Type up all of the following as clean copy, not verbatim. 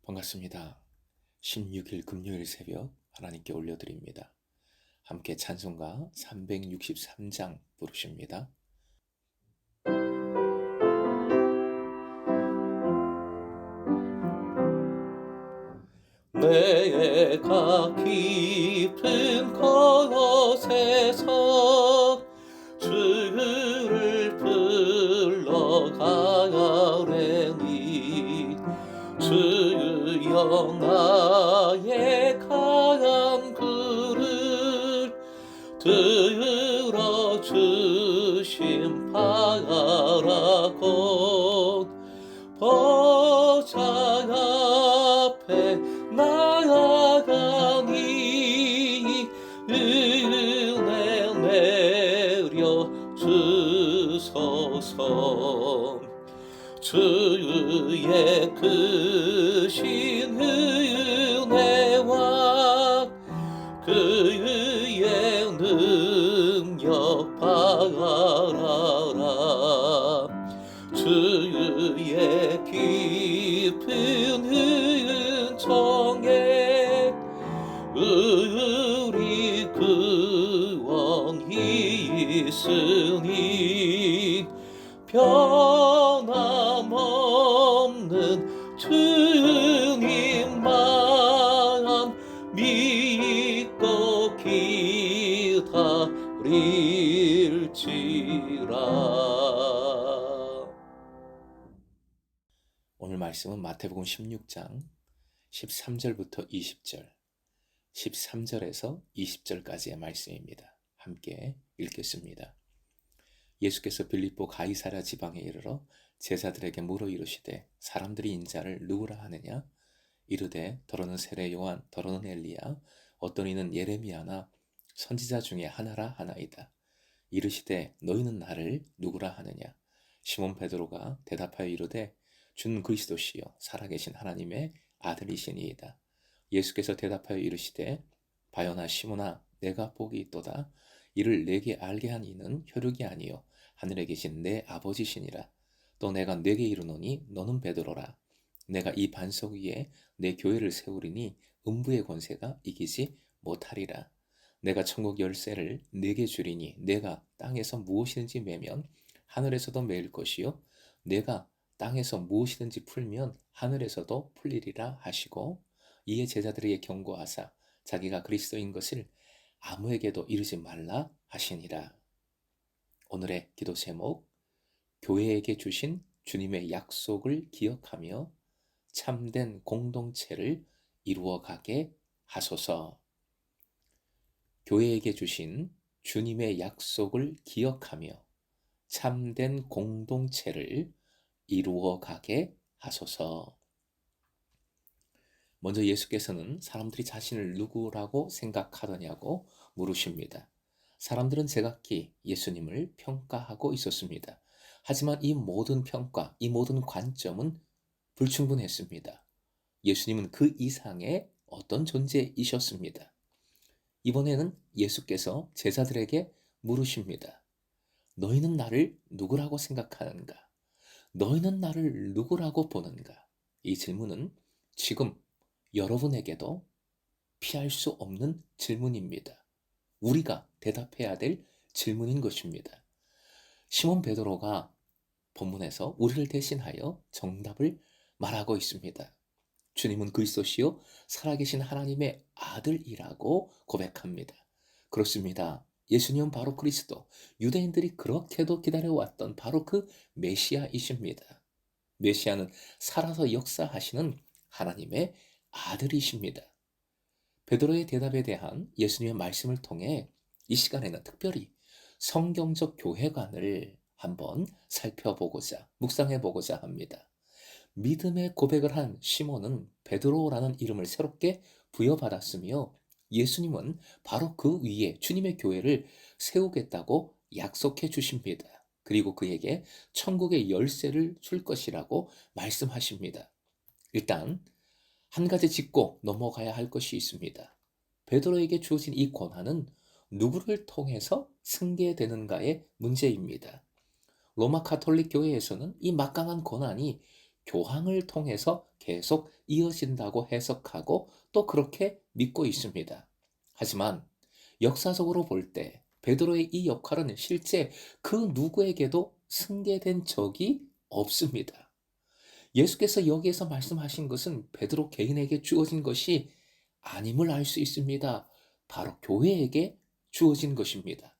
반갑습니다. 16일 금요일 새벽 하나님께 올려드립니다. 함께 찬송가 363장 부르십니다. 내가 깊은 곳에서 주를 불러가려니 주여 나의 강한 글을 들어주심 바라고 보좌 앞에 나아가니 은혜 내려 주소서. 주의 크신 은혜와 그의 능력 바라라. 주의 깊은 은총에 우리 구원이 있으니 변함없는 주님만 믿고 기다릴지라. 오늘 말씀은 마태복음 16장 13절부터 20절, 13절에서 20절까지의 말씀입니다. 함께 읽겠습니다. 예수께서 빌립보 가이사랴 지방에 이르러 제자들에게 물어 이르시되 사람들이 인자를 누구라 하느냐? 이르되 더러는 세례 요한, 더러는 엘리야, 어떤 이는 예레미야나 선지자 중에 하나라 하나이다. 이르시되 너희는 나를 누구라 하느냐? 시몬 베드로가 대답하여 이르되 주는 그리스도시요 살아계신 하나님의 아들이시니이다. 예수께서 대답하여 이르시되 바요나 시몬아 내가 복이 있도다. 이를 내게 알게 한 이는 혈육이 아니요 하늘에 계신 내 아버지시니라. 또 내가 네게 이르노니 너는 베드로라. 내가 이 반석 위에 내 교회를 세우리니 음부의 권세가 이기지 못하리라. 내가 천국 열쇠를 네게 주리니 내가 땅에서 무엇이든지 매면 하늘에서도 매일 것이요 내가 땅에서 무엇이든지 풀면 하늘에서도 풀리리라 하시고 이에 제자들에게 경고하사 자기가 그리스도인 것을 아무에게도 이르지 말라 하시니라. 오늘의 기도 제목, 교회에게 주신 주님의 약속을 기억하며 참된 공동체를 이루어가게 하소서. 교회에게 주신 주님의 약속을 기억하며 참된 공동체를 이루어가게 하소서. 먼저 예수께서는 사람들이 자신을 누구라고 생각하더냐고 물으십니다. 사람들은 제각기 예수님을 평가하고 있었습니다. 하지만 이 모든 평가, 이 모든 관점은 불충분했습니다. 예수님은 그 이상의 어떤 존재이셨습니다. 이번에는 예수께서 제자들에게 물으십니다. 너희는 나를 누구라고 생각하는가? 너희는 나를 누구라고 보는가? 이 질문은 지금 여러분에게도 피할 수 없는 질문입니다. 우리가 대답해야 될 질문인 것입니다. 시몬 베드로가 본문에서 우리를 대신하여 정답을 말하고 있습니다. 주님은 그리스도시요 살아계신 하나님의 아들이라고 고백합니다. 그렇습니다. 예수님은 바로 그리스도, 유대인들이 그렇게도 기다려왔던 바로 그 메시아이십니다. 메시아는 살아서 역사하시는 하나님의 아들이십니다. 베드로의 대답에 대한 예수님의 말씀을 통해 이 시간에는 특별히 성경적 교회관을 한번 살펴보고자, 묵상해보고자 합니다. 믿음의 고백을 한 시몬은 베드로라는 이름을 새롭게 부여받았으며 예수님은 바로 그 위에 주님의 교회를 세우겠다고 약속해 주십니다. 그리고 그에게 천국의 열쇠를 줄 것이라고 말씀하십니다. 일단 한 가지 짚고 넘어가야 할 것이 있습니다. 베드로에게 주어진 이 권한은 누구를 통해서 승계되는가의 문제입니다. 로마 가톨릭 교회에서는 이 막강한 권한이 교황을 통해서 계속 이어진다고 해석하고 또 그렇게 믿고 있습니다. 하지만 역사적으로 볼 때 베드로의 이 역할은 실제 그 누구에게도 승계된 적이 없습니다. 예수께서 여기에서 말씀하신 것은 베드로 개인에게 주어진 것이 아님을 알 수 있습니다. 바로 교회에게 주어진 것입니다.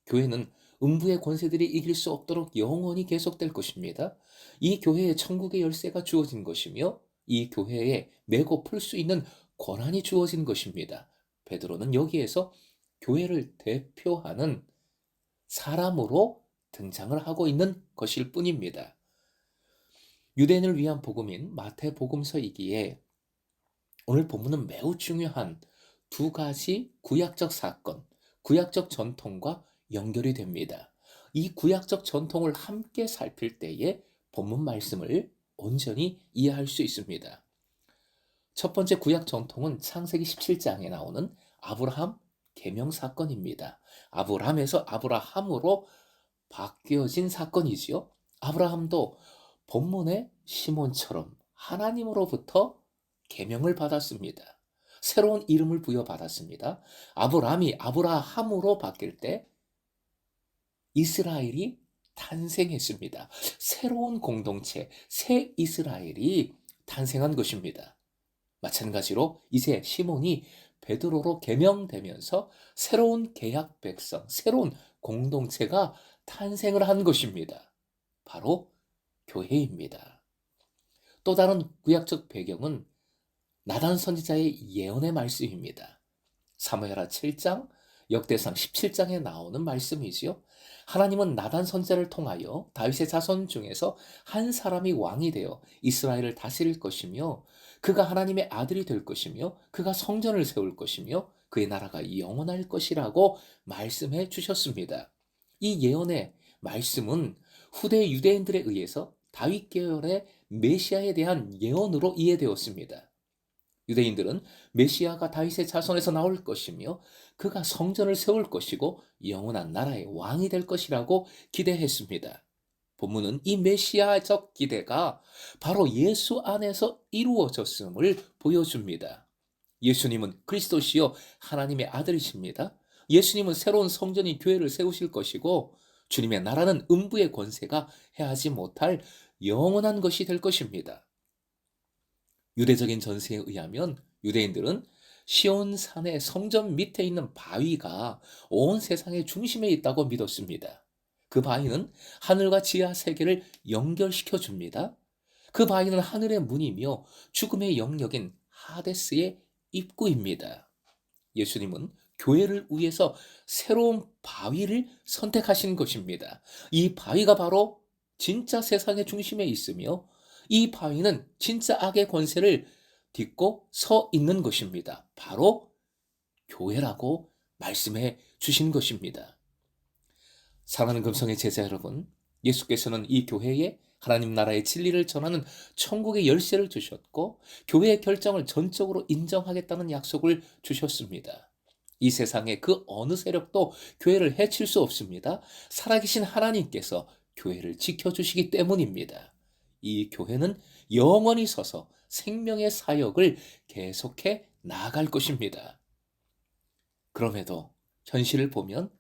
교회는 음부의 권세들이 이길 수 없도록 영원히 계속될 것입니다. 이 교회에 천국의 열쇠가 주어진 것이며 이 교회에 메고 풀 수 있는 권한이 주어진 것입니다. 베드로는 여기에서 교회를 대표하는 사람으로 등장을 하고 있는 것일 뿐입니다. 유대인을 위한 복음인 마태복음서이기에 오늘 본문은 매우 중요한 두 가지 구약적 사건, 구약적 전통과 연결이 됩니다. 이 구약적 전통을 함께 살필 때에 본문 말씀을 온전히 이해할 수 있습니다. 첫 번째 구약 전통은 창세기 17장에 나오는 아브라함 계명 사건입니다. 아브람에서 아브라함으로 바뀌어진 사건이지요. 아브라함도 본문의 시몬처럼 하나님으로부터 계명을 받았습니다. 새로운 이름을 부여받았습니다. 아브람이 아브라함으로 바뀔 때 이스라엘이 탄생했습니다. 새로운 공동체, 새 이스라엘이 탄생한 것입니다. 마찬가지로 이제 시몬이 베드로로 계명되면서 새로운 계약 백성, 새로운 공동체가 탄생을 한 것입니다. 바로 교회입니다. 또 다른 구약적 배경은 나단 선지자의 예언의 말씀입니다. 사무엘하 7장, 역대상 17장에 나오는 말씀이지요. 하나님은 나단 선지자를 통하여 다윗의 자손 중에서 한 사람이 왕이 되어 이스라엘을 다스릴 것이며 그가 하나님의 아들이 될 것이며 그가 성전을 세울 것이며 그의 나라가 영원할 것이라고 말씀해 주셨습니다. 이 예언의 말씀은 후대 유대인들에 의해서 다윗 계열의 메시아에 대한 예언으로 이해되었습니다. 유대인들은 메시아가 다윗의 자손에서 나올 것이며 그가 성전을 세울 것이고 영원한 나라의 왕이 될 것이라고 기대했습니다. 본문은 이 메시아적 기대가 바로 예수 안에서 이루어졌음을 보여줍니다. 예수님은 그리스도시요 하나님의 아들이십니다. 예수님은 새로운 성전인 교회를 세우실 것이고 주님의 나라는 음부의 권세가 해하지 못할 영원한 것이 될 것입니다. 유대적인 전세에 의하면 유대인들은 시온산의 성전 밑에 있는 바위가 온 세상의 중심에 있다고 믿었습니다. 그 바위는 하늘과 지하 세계를 연결시켜 줍니다. 그 바위는 하늘의 문이며 죽음의 영역인 하데스의 입구입니다. 예수님은 교회를 위해서 새로운 바위를 선택하신 것입니다. 이 바위가 바로 진짜 세상의 중심에 있으며 이 바위는 진짜 악의 권세를 딛고 서 있는 것입니다. 바로 교회라고 말씀해 주신 것입니다. 사랑하는 금성의 제자 여러분, 예수께서는 이 교회에 하나님 나라의 진리를 전하는 천국의 열쇠를 주셨고 교회의 결정을 전적으로 인정하겠다는 약속을 주셨습니다. 이 세상의 그 어느 세력도 교회를 해칠 수 없습니다. 살아계신 하나님께서 교회를 지켜주시기 때문입니다. 이 교회는 영원히 서서 생명의 사역을 계속해 나아갈 것입니다. 그럼에도 현실을 보면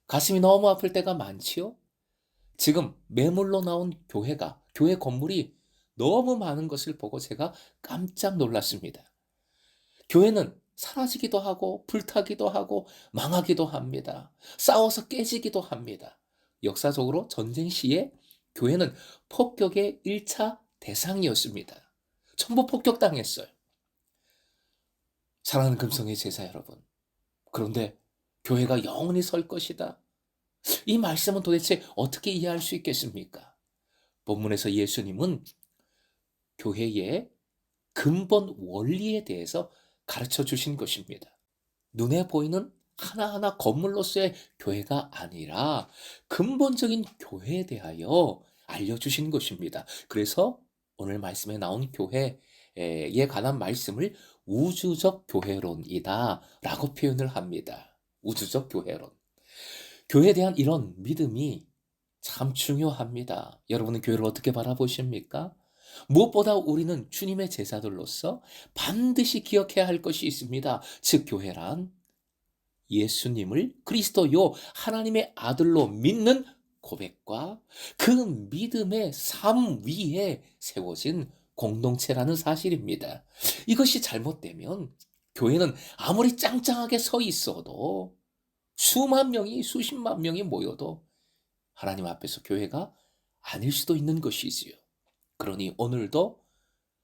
가슴이 너무 아플 때가 많지요? 지금 매물로 나온 교회 건물이 너무 많은 것을 보고 제가 깜짝 놀랐습니다. 교회는 사라지기도 하고 불타기도 하고 망하기도 합니다. 싸워서 깨지기도 합니다. 역사적으로 전쟁 시에 교회는 폭격의 1차 대상이었습니다. 전부 폭격당했어요. 사랑하는 금성의 제자 여러분. 그런데 교회가 영원히 설 것이다. 이 말씀은 도대체 어떻게 이해할 수 있겠습니까? 본문에서 예수님은 교회의 근본 원리에 대해서 가르쳐 주신 것입니다. 눈에 보이는 하나하나 건물로서의 교회가 아니라 근본적인 교회에 대하여 알려주신 것입니다. 그래서 오늘 말씀에 나온 교회에 관한 말씀을 우주적 교회론이다 라고 표현을 합니다. 우주적 교회론. 교회에 대한 이런 믿음이 참 중요합니다. 여러분은 교회를 어떻게 바라보십니까? 무엇보다 우리는 주님의 제자들로서 반드시 기억해야 할 것이 있습니다. 즉 교회란 예수님을 그리스도요 하나님의 아들로 믿는 고백과 그 믿음의 삶 위에 세워진 공동체라는 사실입니다. 이것이 잘못되면 교회는 아무리 짱짱하게 서 있어도 수만 명이 수십만 명이 모여도 하나님 앞에서 교회가 아닐 수도 있는 것이지요. 그러니 오늘도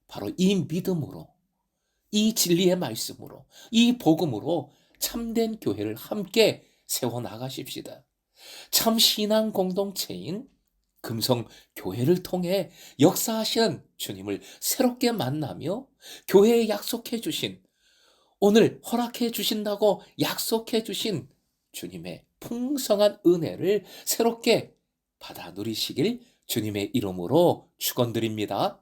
바로 이 믿음으로, 이 진리의 말씀으로, 이 복음으로 참된 교회를 함께 세워나가십시다. 참 신앙 공동체인 금성 교회를 통해 역사하시는 주님을 새롭게 만나며 교회에 약속해 주신, 오늘 허락해 주신다고 약속해 주신 주님의 풍성한 은혜를 새롭게 받아 누리시길 주님의 이름으로 축원드립니다.